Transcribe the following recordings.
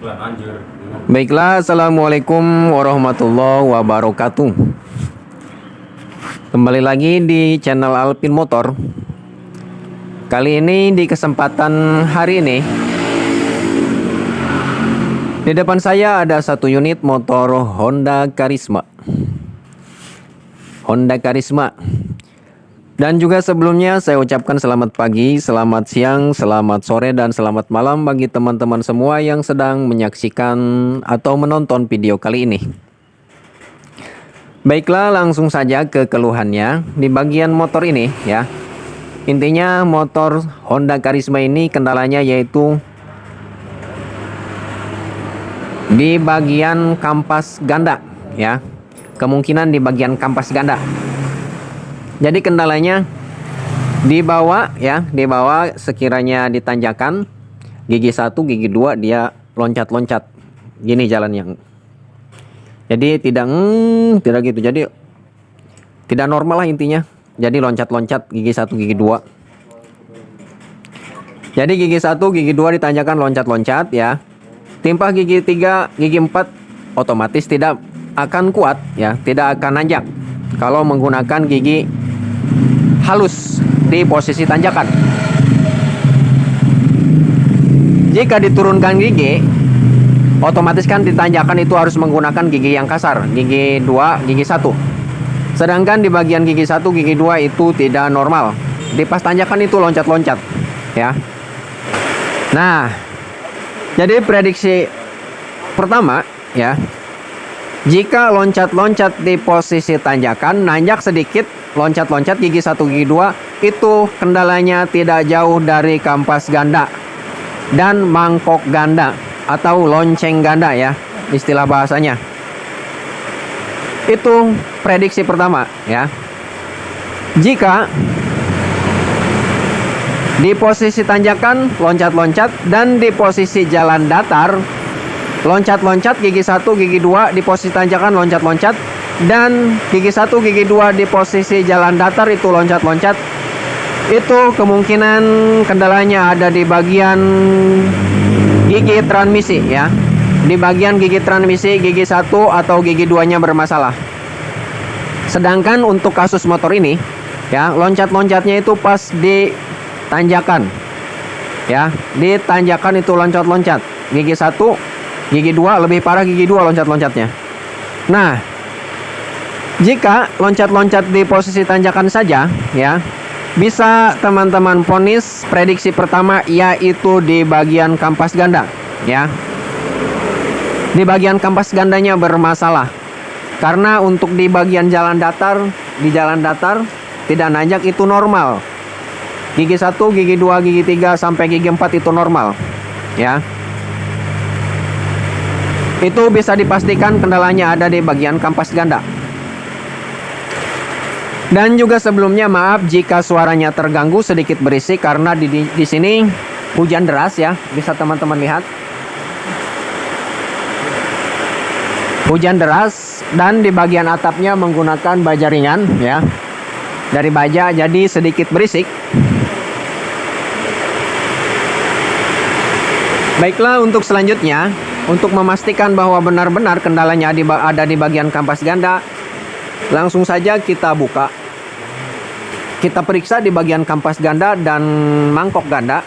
Iklan anjir. Baiklah, assalamualaikum warahmatullahi wabarakatuh. Kembali lagi di channel Alpin Motor. Kali ini di kesempatan hari ini, di depan saya ada satu unit motor Honda Karisma. Dan juga sebelumnya saya ucapkan selamat pagi, selamat siang, selamat sore, dan selamat malam bagi teman-teman semua yang sedang menyaksikan atau menonton video kali ini. Baiklah, langsung saja ke keluhannya di bagian motor ini ya. Intinya motor Honda Karisma ini kendalanya yaitu di bagian kampas ganda ya. Kemungkinan di bagian kampas ganda. Jadi kendalanya di bawah ya, di bawah sekiranya ditanjakan gigi 1, gigi 2 dia loncat-loncat. Gini jalannya. Jadi tidak gitu. Jadi tidak normal lah intinya. Jadi loncat-loncat gigi 1, gigi 2. Jadi gigi 1, gigi 2 ditanjakan loncat-loncat ya. Timpah gigi 3, gigi 4 otomatis tidak akan kuat ya, tidak akan nanjak kalau menggunakan gigi halus di posisi tanjakan. Jika diturunkan gigi, otomatis kan di tanjakan itu harus menggunakan gigi yang kasar, gigi 2, gigi 1. Sedangkan di bagian gigi 1, gigi 2 itu tidak normal. Di pas tanjakan itu loncat-loncat, ya. Nah, jadi prediksi pertama, ya. Jika loncat-loncat di posisi tanjakan, nanjak sedikit, loncat-loncat gigi 1, gigi 2, itu kendalanya tidak jauh dari kampas ganda dan mangkok ganda atau lonceng ganda ya, istilah bahasanya. Itu prediksi pertama ya. Jika di posisi tanjakan loncat-loncat dan di posisi jalan datar loncat-loncat gigi 1, gigi 2 di posisi tanjakan loncat-loncat, dan gigi 1, gigi 2 di posisi jalan datar itu loncat-loncat, itu kemungkinan kendalanya ada di bagian gigi transmisi ya. Di bagian gigi transmisi gigi 1 atau gigi 2-nya bermasalah. Sedangkan untuk kasus motor ini ya, loncat-loncatnya itu pas di tanjakan. Ya, di tanjakan itu loncat-loncat. Gigi 1, gigi 2, lebih parah gigi 2 loncat-loncatnya. Nah, jika loncat-loncat di posisi tanjakan saja ya, bisa teman-teman vonis prediksi pertama yaitu di bagian kampas ganda ya. Di bagian kampas gandanya bermasalah. Karena untuk di bagian jalan datar, di jalan datar tidak nanjak itu normal. Gigi 1, gigi 2, gigi 3 sampai gigi 4 itu normal ya. Itu bisa dipastikan kendalanya ada di bagian kampas ganda. Dan juga sebelumnya maaf jika suaranya terganggu sedikit berisik karena di sini hujan deras ya, bisa teman-teman lihat. Hujan deras dan di bagian atapnya menggunakan baja ringan ya. Dari baja jadi sedikit berisik. Baiklah, untuk selanjutnya, untuk memastikan bahwa benar-benar kendalanya ada di bagian kampas ganda, langsung saja kita buka. Kita periksa di bagian kampas ganda dan mangkok ganda.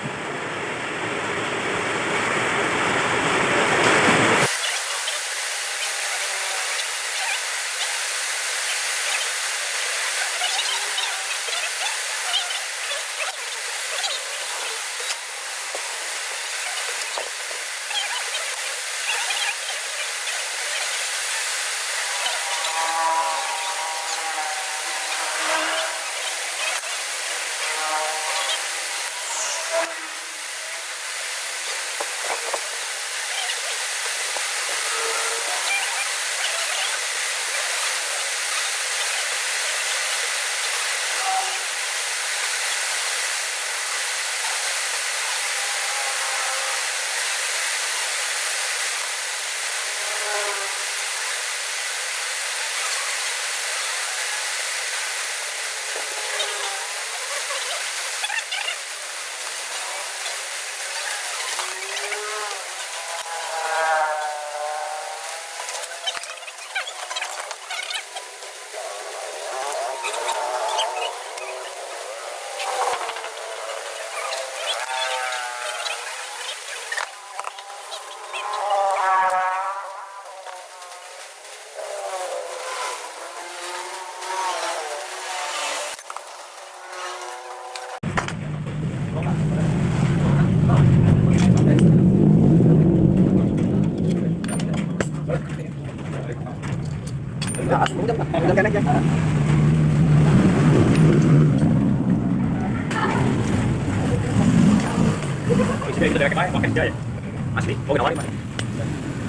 Asli, mau nawarin mana?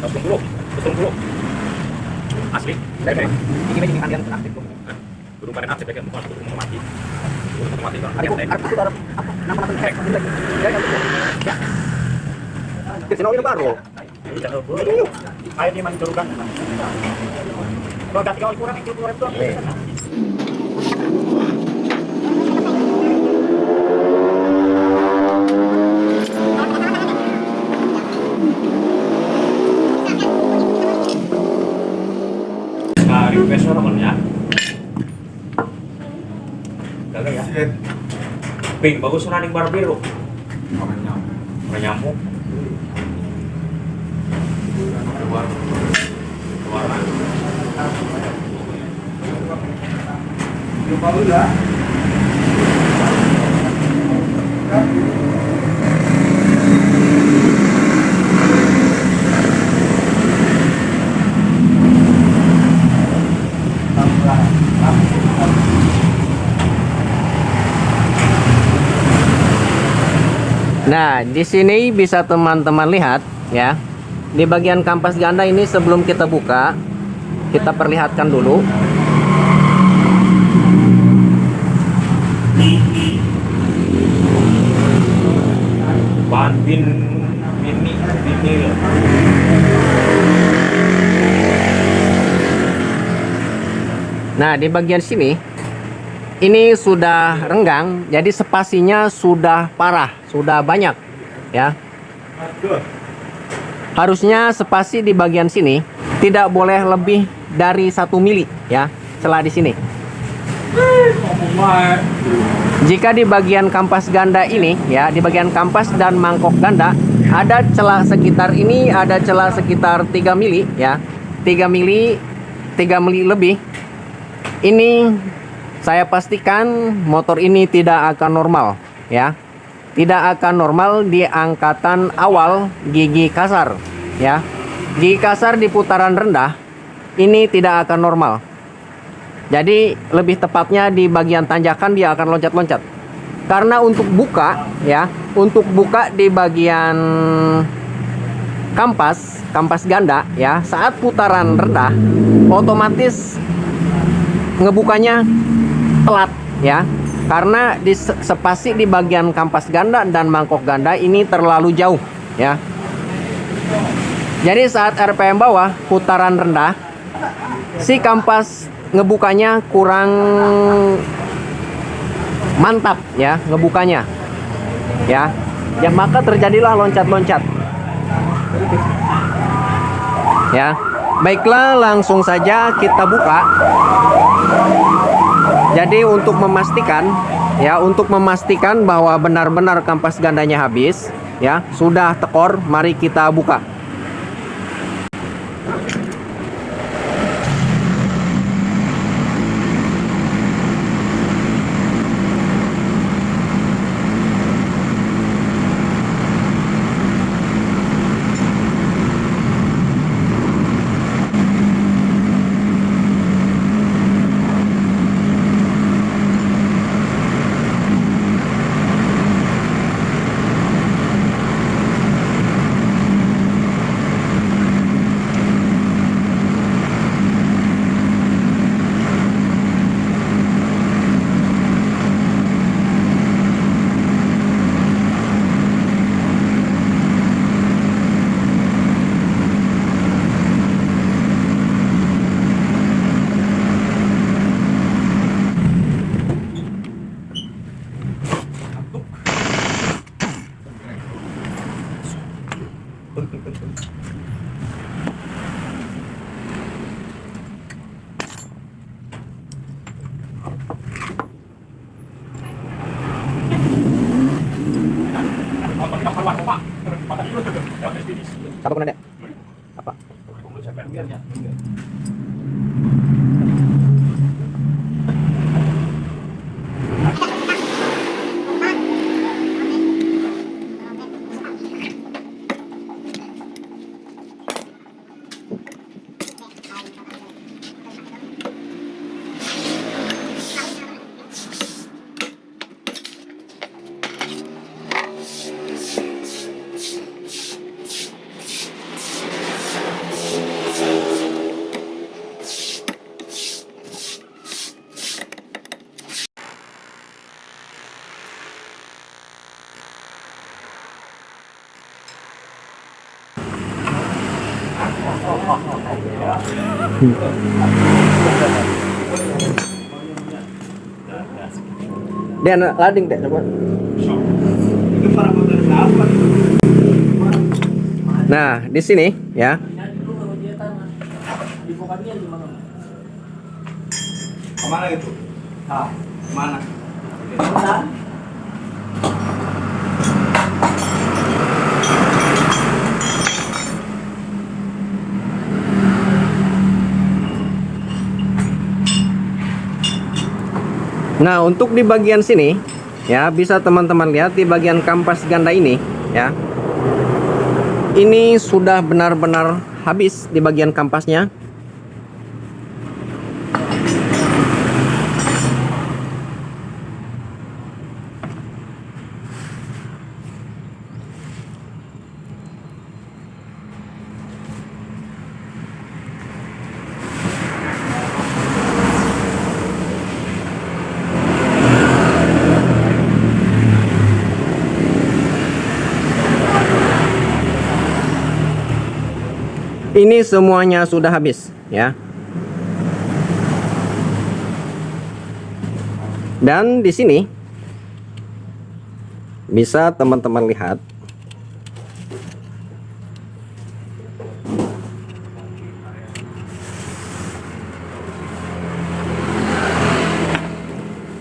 120, 120. Asli, ini kalian aktif tuh. Belum pada aktif ya, bukan belum mati. Belum mati kan. Ada nama-nama hack. Ya. Kita ini baru. Ayo dia masih turunkan. Kalau ganti kau kurang itu. Request nomornya. Gagal ya. Ping bagus running bar biru. Orang nyamuk. Lupa udah. Nah, di sini bisa teman-teman lihat ya. Di bagian kampas ganda ini sebelum kita buka, kita perlihatkan dulu. Bahan vinil. Nah, di bagian sini ini sudah renggang, jadi spasinya sudah parah, sudah banyak ya. Harusnya spasi di bagian sini tidak boleh lebih dari 1 mili ya, celah di sini. Jika di bagian kampas ganda ini ya, di bagian kampas dan mangkok ganda ada celah sekitar ini, ada celah sekitar 3 mili ya. 3 mili lebih. Ini saya pastikan motor ini tidak akan normal ya. Tidak akan normal di angkatan awal gigi kasar ya. Gigi kasar di putaran rendah ini tidak akan normal. Jadi lebih tepatnya di bagian tanjakan dia akan loncat-loncat. Karena untuk buka ya, untuk buka di bagian kampas ganda ya, saat putaran rendah otomatis ngebukanya telat ya, karena di spasi di bagian kampas ganda dan mangkok ganda ini terlalu jauh ya. Jadi saat RPM bawah putaran rendah, si kampas ngebukanya kurang mantap ya, ngebukanya ya, maka terjadilah loncat-loncat ya. Baiklah, langsung saja kita buka. Jadi untuk memastikan bahwa benar-benar kampas gandanya habis ya, sudah tekor, mari kita buka. Apa kena dek? Apa? Dia lading deh coba. Nah, di sini ya. Kemana gitu? Mana? Nah, untuk di bagian sini ya, bisa teman-teman lihat di bagian kampas ganda ini ya. Ini sudah benar-benar habis di bagian kampasnya. Ini semuanya sudah habis ya. Dan di sini bisa teman-teman lihat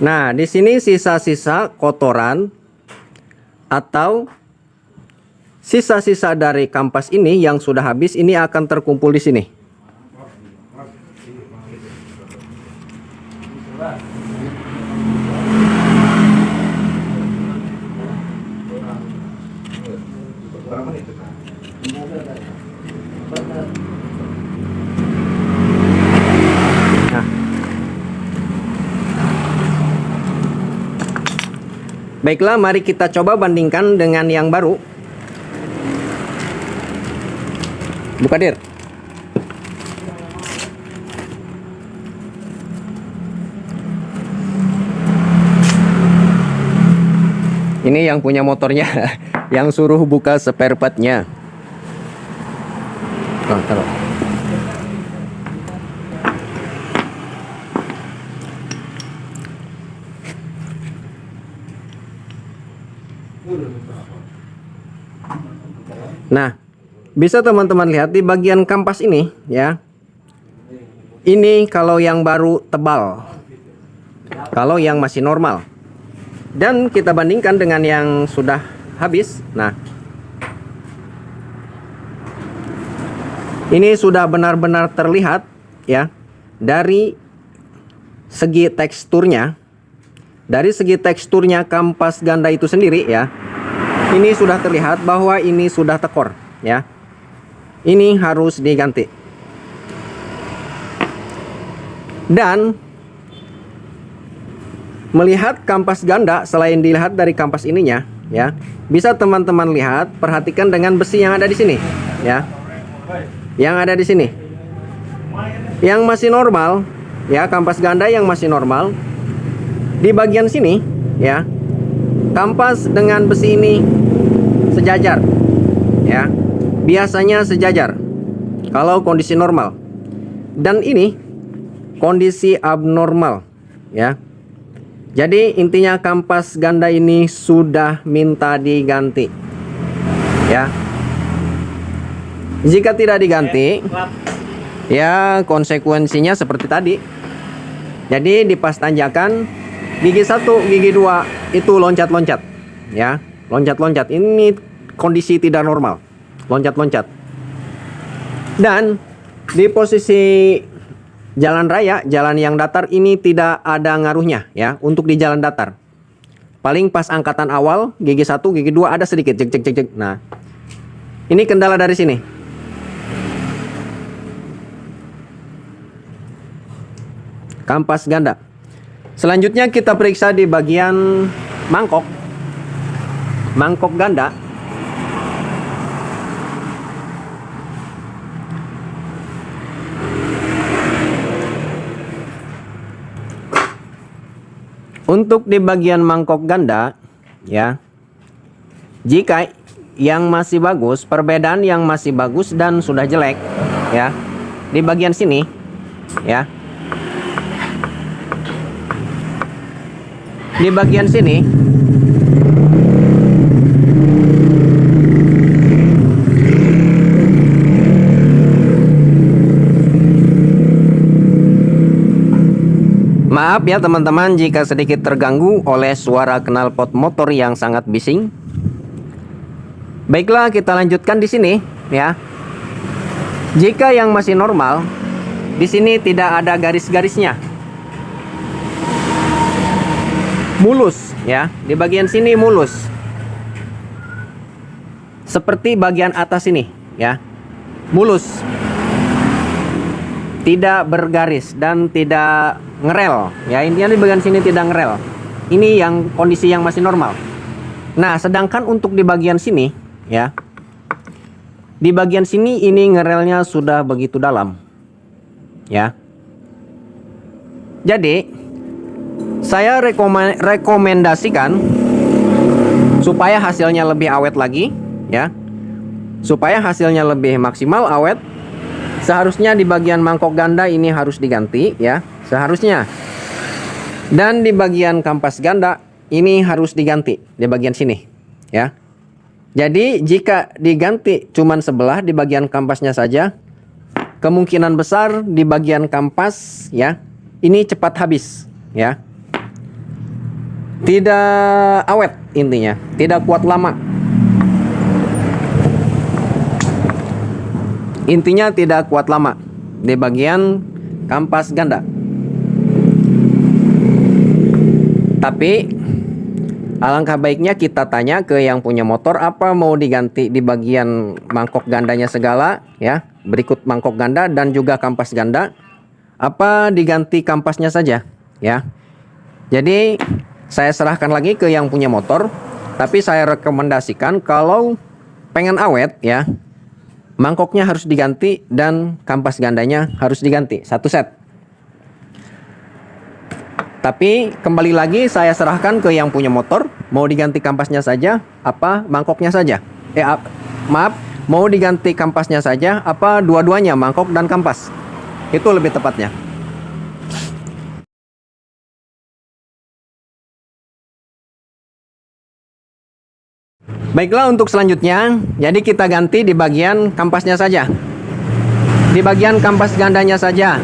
nah, di sini sisa-sisa kotoran atau sisa-sisa dari kampas ini yang sudah habis ini akan terkumpul di sini. Nah. Baiklah, mari kita coba bandingkan dengan yang baru. Buka dir. Ini yang punya motornya yang suruh buka spare partnya. Oh, taruh. Nah, bisa teman-teman lihat di bagian kampas ini ya. Ini kalau yang baru tebal, kalau yang masih normal. Dan kita bandingkan dengan yang sudah habis. Nah, ini sudah benar-benar terlihat ya dari segi teksturnya. Dari segi teksturnya kampas ganda itu sendiri ya. Ini sudah terlihat bahwa ini sudah tekor ya. Ini harus diganti. Dan melihat kampas ganda, selain dilihat dari kampas ininya ya, bisa teman-teman lihat, perhatikan dengan besi yang ada di sini ya. Yang ada di sini. Yang masih normal ya, kampas ganda yang masih normal. Di bagian sini ya, kampas dengan besi ini sejajar ya. Biasanya sejajar kalau kondisi normal. Dan ini kondisi abnormal ya. Jadi intinya kampas ganda ini sudah minta diganti ya. Jika tidak diganti ya konsekuensinya seperti tadi. Jadi di pas tanjakan gigi 1, gigi 2 itu loncat-loncat ya. Loncat-loncat, ini kondisi tidak normal. Loncat-loncat. Dan di posisi jalan raya, jalan yang datar ini tidak ada ngaruhnya ya untuk di jalan datar. Paling pas angkatan awal gigi 1, gigi 2 ada sedikit jek. Nah, ini kendala dari sini. Kampas ganda. Selanjutnya kita periksa di bagian mangkok. Mangkok ganda. Untuk di bagian mangkok ganda ya, jika yang masih bagus, perbedaan yang masih bagus dan sudah jelek ya. Di bagian sini ya. Di bagian sini maaf ya teman-teman jika sedikit terganggu oleh suara knalpot motor yang sangat bising. Baiklah, kita lanjutkan di sini ya. Jika yang masih normal, di sini tidak ada garis-garisnya. Mulus ya, di bagian sini mulus. Seperti bagian atas ini ya. Mulus. Tidak bergaris dan tidak ngerel ya, intinya di bagian sini tidak ngerel. Ini yang kondisi yang masih normal. Nah, sedangkan untuk di bagian sini ya, di bagian sini ini ngerelnya sudah begitu dalam ya. Jadi saya rekomendasikan supaya hasilnya lebih awet lagi ya, supaya hasilnya lebih maksimal awet, seharusnya di bagian mangkok ganda ini harus diganti ya, seharusnya. Dan di bagian kampas ganda ini harus diganti di bagian sini ya. Jadi jika diganti cuman sebelah di bagian kampasnya saja, kemungkinan besar di bagian kampas ya ini cepat habis ya. Tidak awet, intinya tidak kuat lama. Intinya tidak kuat lama di bagian kampas ganda. Tapi alangkah baiknya kita tanya ke yang punya motor apa mau diganti di bagian mangkok gandanya segala ya, berikut mangkok ganda dan juga kampas ganda, apa diganti kampasnya saja ya. Jadi saya serahkan lagi ke yang punya motor, tapi saya rekomendasikan kalau pengen awet ya, mangkoknya harus diganti dan kampas gandanya harus diganti satu set. Tapi kembali lagi saya serahkan ke yang punya motor, mau diganti kampasnya saja apa mangkoknya saja. Maaf, mau diganti kampasnya saja apa dua-duanya mangkok dan kampas. Itu lebih tepatnya. Baiklah, untuk selanjutnya, jadi kita ganti di bagian kampasnya saja. Di bagian kampas gandanya saja.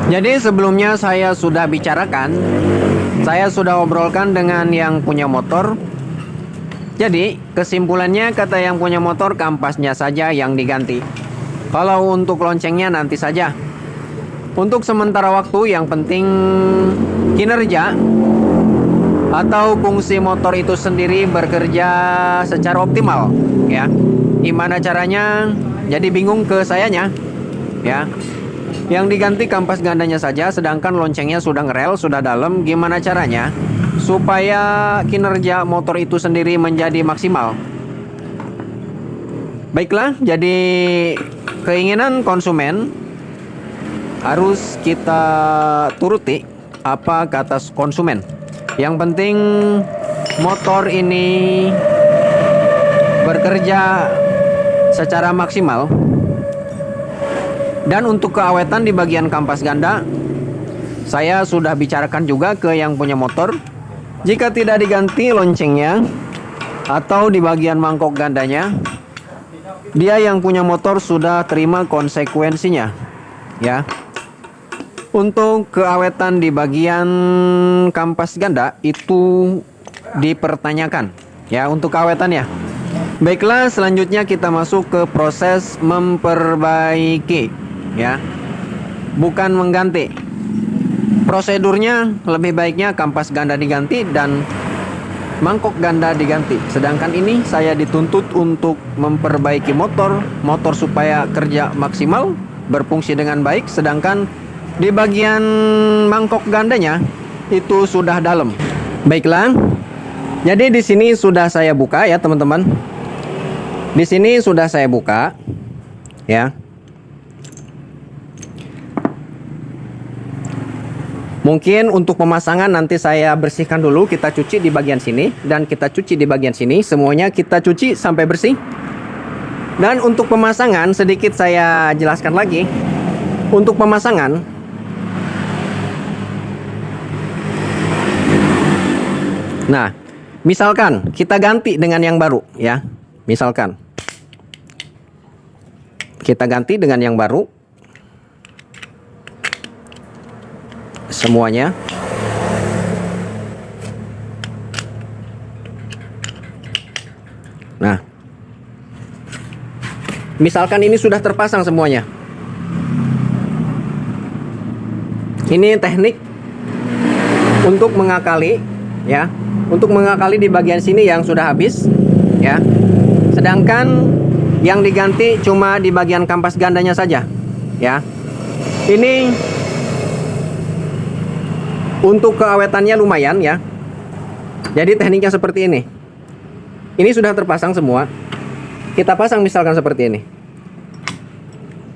Jadi sebelumnya saya sudah bicarakan, saya sudah obrolkan dengan yang punya motor. Jadi kesimpulannya kata yang punya motor kampasnya saja yang diganti. Kalau untuk loncengnya nanti saja. Untuk sementara waktu yang penting kinerja atau fungsi motor itu sendiri bekerja secara optimal ya. Gimana caranya? Jadi bingung ke sayanya ya. Yang diganti kampas gandanya saja, sedangkan loncengnya sudah ngerel, sudah dalam. Gimana caranya supaya kinerja motor itu sendiri menjadi maksimal? Baiklah, jadi keinginan konsumen harus kita turuti apa kata konsumen. Yang penting motor ini bekerja secara maksimal. Dan untuk keawetan di bagian kampas ganda, saya sudah bicarakan juga ke yang punya motor. Jika tidak diganti loncengnya atau di bagian mangkok gandanya, dia yang punya motor sudah terima konsekuensinya ya. Untuk keawetan di bagian kampas ganda itu dipertanyakan ya untuk keawetannya. Baiklah, selanjutnya kita masuk ke proses memperbaiki ya, bukan mengganti. Prosedurnya lebih baiknya kampas ganda diganti dan mangkok ganda diganti. Sedangkan ini saya dituntut untuk memperbaiki motor supaya kerja maksimal, berfungsi dengan baik. Sedangkan di bagian mangkok gandanya itu sudah dalam. Baiklah. Jadi di sini sudah saya buka ya, teman-teman. Di sini sudah saya buka ya. Mungkin untuk pemasangan nanti saya bersihkan dulu, kita cuci di bagian sini dan kita cuci di bagian sini, semuanya kita cuci sampai bersih. Dan untuk pemasangan sedikit saya jelaskan lagi. Untuk pemasangan, nah, misalkan kita ganti dengan yang baru ya. Misalkan kita ganti dengan yang baru semuanya. Nah, misalkan ini sudah terpasang semuanya. Ini teknik untuk mengakali ya. Untuk mengakali di bagian sini yang sudah habis ya. Sedangkan yang diganti cuma di bagian kampas gandanya saja ya. Ini untuk keawetannya lumayan ya. Jadi tekniknya seperti ini. Ini sudah terpasang semua. Kita pasang misalkan seperti ini.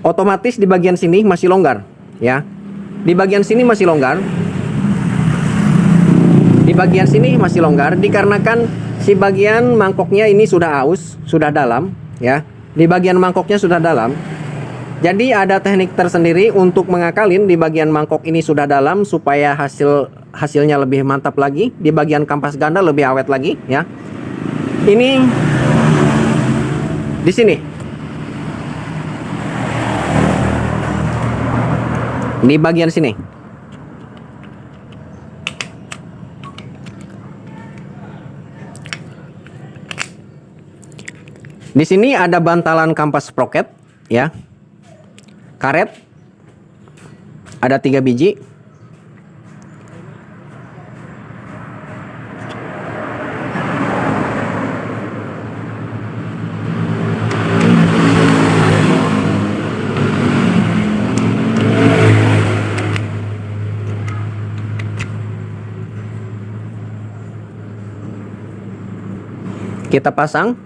Otomatis di bagian sini masih longgar ya. Di bagian sini masih longgar. Di bagian sini masih longgar dikarenakan si bagian mangkoknya ini sudah aus, sudah dalam ya. Di bagian mangkoknya sudah dalam. Jadi ada teknik tersendiri untuk mengakalin di bagian mangkok ini sudah dalam supaya hasilnya lebih mantap lagi. Di bagian kampas ganda lebih awet lagi ya. Ini di sini. Di bagian sini. Di sini ada bantalan kampas sprocket ya. Karet ada 3 biji. Kita pasang.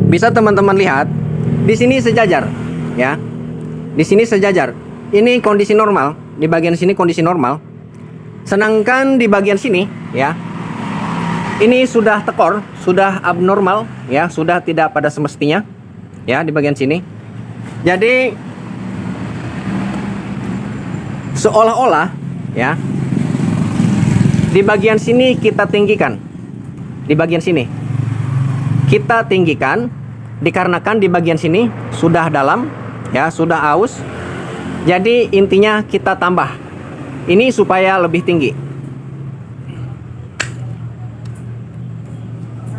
Bisa teman-teman lihat, di sini sejajar, ya. Di sini sejajar. Ini kondisi normal, di bagian sini kondisi normal. Sedangkan di bagian sini, ya, ini sudah tekor, sudah abnormal, ya, sudah tidak pada semestinya, ya, di bagian sini. Jadi seolah-olah, ya, di bagian sini kita tinggikan, di bagian sini kita tinggikan. Dikarenakan di bagian sini sudah dalam ya, sudah aus. Jadi intinya kita tambah ini supaya lebih tinggi.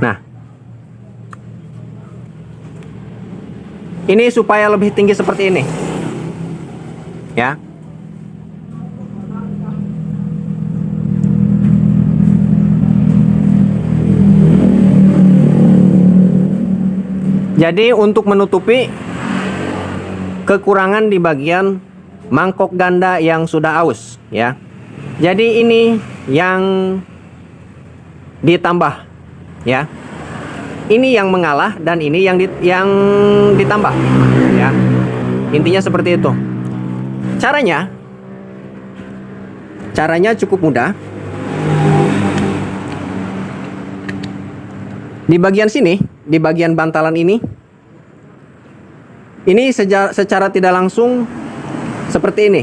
Nah, ini supaya lebih tinggi seperti ini ya. Jadi untuk menutupi kekurangan di bagian mangkok ganda yang sudah aus ya. Jadi ini yang ditambah ya. Ini yang mengalah dan ini yang ditambah ya. Intinya seperti itu. Caranya cukup mudah. Di bagian sini, di bagian bantalan ini secara tidak langsung seperti ini.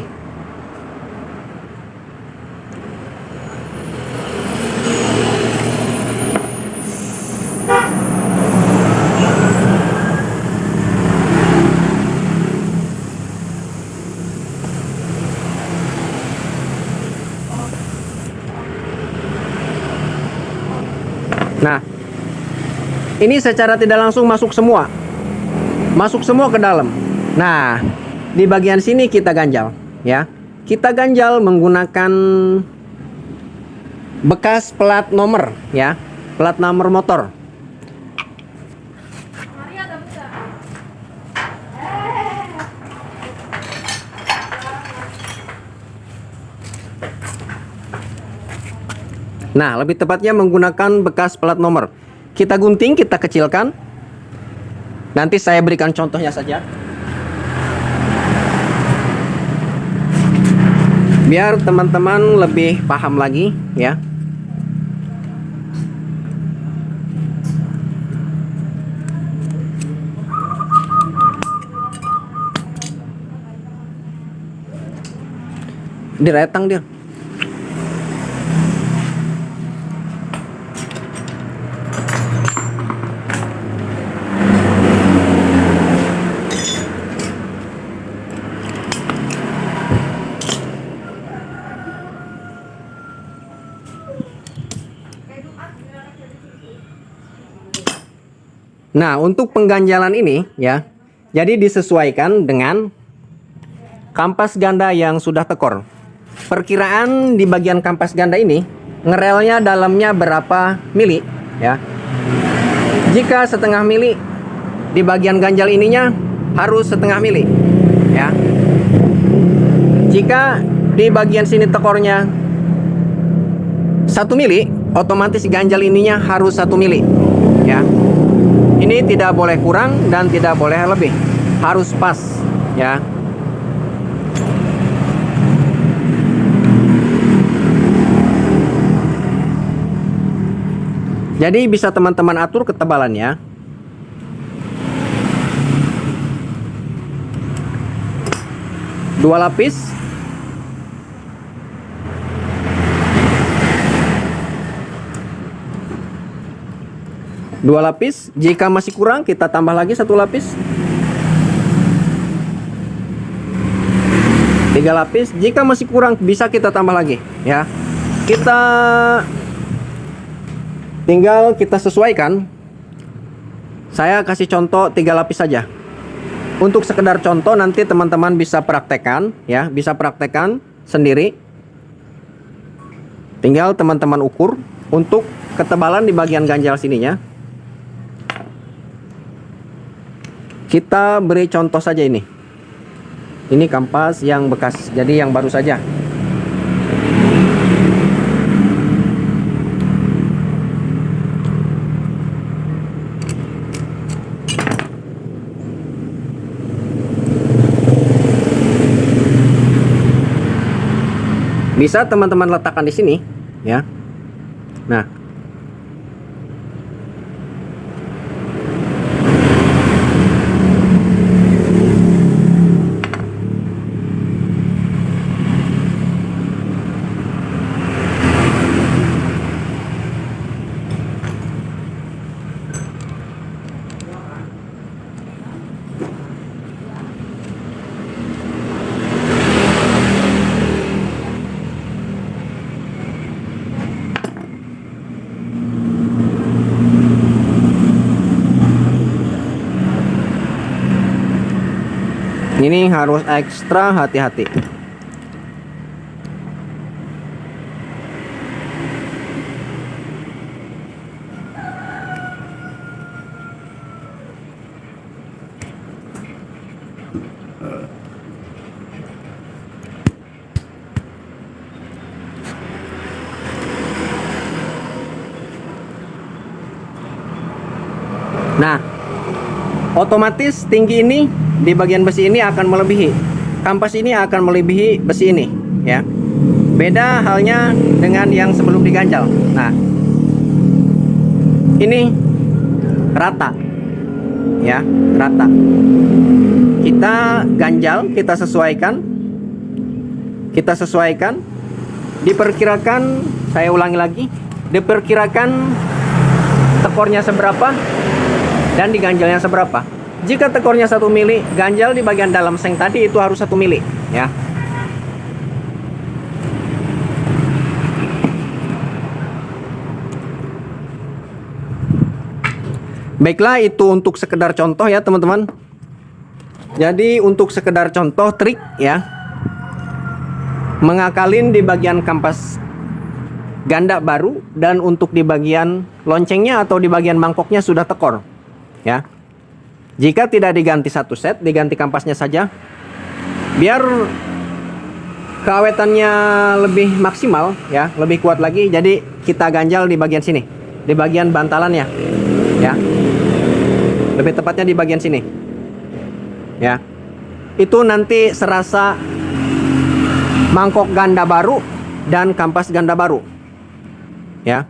Nah, ini secara tidak langsung masuk semua ke dalam. Nah, di bagian sini kita ganjal ya. Kita ganjal menggunakan bekas plat nomor ya, plat nomor motor. Nah, lebih tepatnya menggunakan bekas plat nomor. Kita gunting, kita kecilkan. Nanti saya berikan contohnya saja. Biar teman-teman lebih paham lagi ya. Diretang dia. Nah, untuk pengganjalan ini ya, jadi disesuaikan dengan kampas ganda yang sudah tekor. Perkiraan di bagian kampas ganda ini, ngerelnya dalamnya berapa mili ya. Jika setengah mili, di bagian ganjal ininya harus setengah mili ya. Jika di bagian sini tekornya 1 mili, otomatis ganjal ininya harus 1 mili ya. Ini tidak boleh kurang dan tidak boleh lebih, harus pas ya. Jadi bisa teman-teman atur ketebalannya. Dua lapis. Dua lapis. Jika masih kurang, kita tambah lagi 1 lapis. 3 lapis. Jika masih kurang, bisa kita tambah lagi ya. Kita tinggal kita sesuaikan. Saya kasih contoh 3 lapis saja. Untuk sekedar contoh, nanti teman-teman bisa praktekkan ya, bisa praktekkan sendiri. Tinggal teman-teman ukur untuk ketebalan di bagian ganjal sininya. Kita beri contoh saja ini. Ini kampas yang bekas, jadi yang baru saja. Bisa teman-teman letakkan di sini ya. Nah, ini harus ekstra hati-hati. Nah, otomatis tinggi ini di bagian besi ini akan melebihi, kampas ini akan melebihi besi ini ya. Beda halnya dengan yang sebelum diganjal. Nah, ini rata ya, rata. Kita ganjal, kita sesuaikan, diperkirakan, saya ulangi lagi, diperkirakan tekornya seberapa dan diganjalnya seberapa. Jika tekornya 1 mili, ganjal di bagian dalam seng tadi itu harus 1 mili ya. Baiklah, itu untuk sekedar contoh ya teman-teman. Jadi untuk sekedar contoh trik ya, mengakalin di bagian kampas ganda baru, dan untuk di bagian loncengnya atau di bagian mangkoknya sudah tekor ya. Jika tidak diganti satu set, diganti kampasnya saja biar keawetannya lebih maksimal ya, lebih kuat lagi. Jadi kita ganjal di bagian sini, di bagian bantalannya, ya. Lebih tepatnya di bagian sini, ya. Itu nanti serasa mangkok ganda baru dan kampas ganda baru, ya.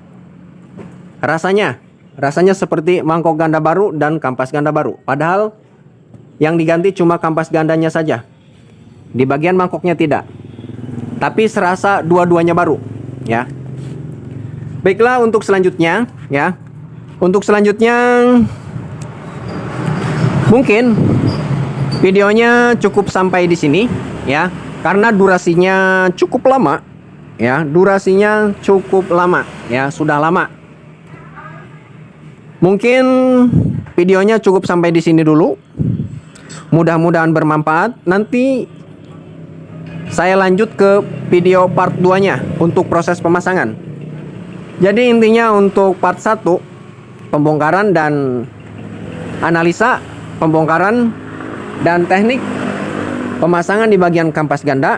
Rasanya seperti mangkok ganda baru dan kampas ganda baru. Padahal yang diganti cuma kampas gandanya saja. Di bagian mangkoknya tidak. Tapi serasa dua-duanya baru, ya. Baiklah, untuk selanjutnya, ya. Untuk selanjutnya mungkin videonya cukup sampai di sini, ya. Karena durasinya cukup lama, ya. Durasinya cukup lama, ya, sudah lama. Mungkin videonya cukup sampai di sini dulu. Mudah-mudahan bermanfaat. Nanti saya lanjut ke video part 2-nya untuk proses pemasangan. Jadi intinya untuk part 1 pembongkaran dan analisa pembongkaran dan teknik pemasangan di bagian kampas ganda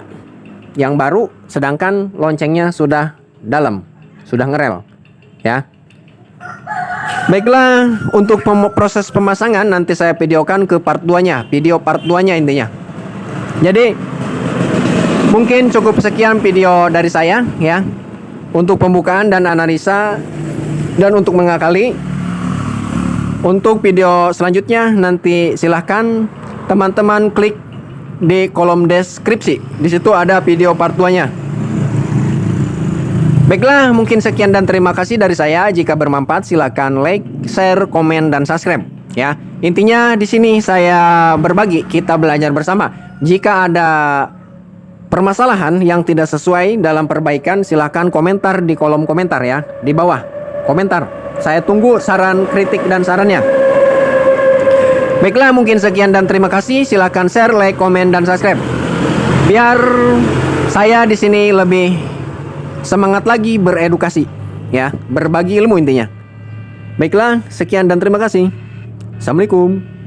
yang baru, sedangkan loncengnya sudah dalam, sudah ngerel, ya. Baiklah, untuk proses pemasangan nanti saya videokan ke part 2-nya, video part 2-nya intinya. Jadi mungkin cukup sekian video dari saya, ya, untuk pembukaan dan analisa dan untuk mengakali. Untuk video selanjutnya nanti silahkan teman-teman klik di kolom deskripsi. Di situ ada video part 2-nya. Baiklah, mungkin sekian dan terima kasih dari saya. Jika bermanfaat silakan like, share, komen, dan subscribe, ya. Intinya di sini saya berbagi, kita belajar bersama. Jika ada permasalahan yang tidak sesuai dalam perbaikan, silahkan komentar di kolom komentar, ya, di bawah komentar. Saya tunggu saran, kritik, dan sarannya. Baiklah, mungkin sekian dan terima kasih. Silahkan share, like, komen, dan subscribe. Biar saya di sini lebih semangat lagi beredukasi, ya, berbagi ilmu intinya. Baiklah, sekian dan terima kasih. Assalamualaikum.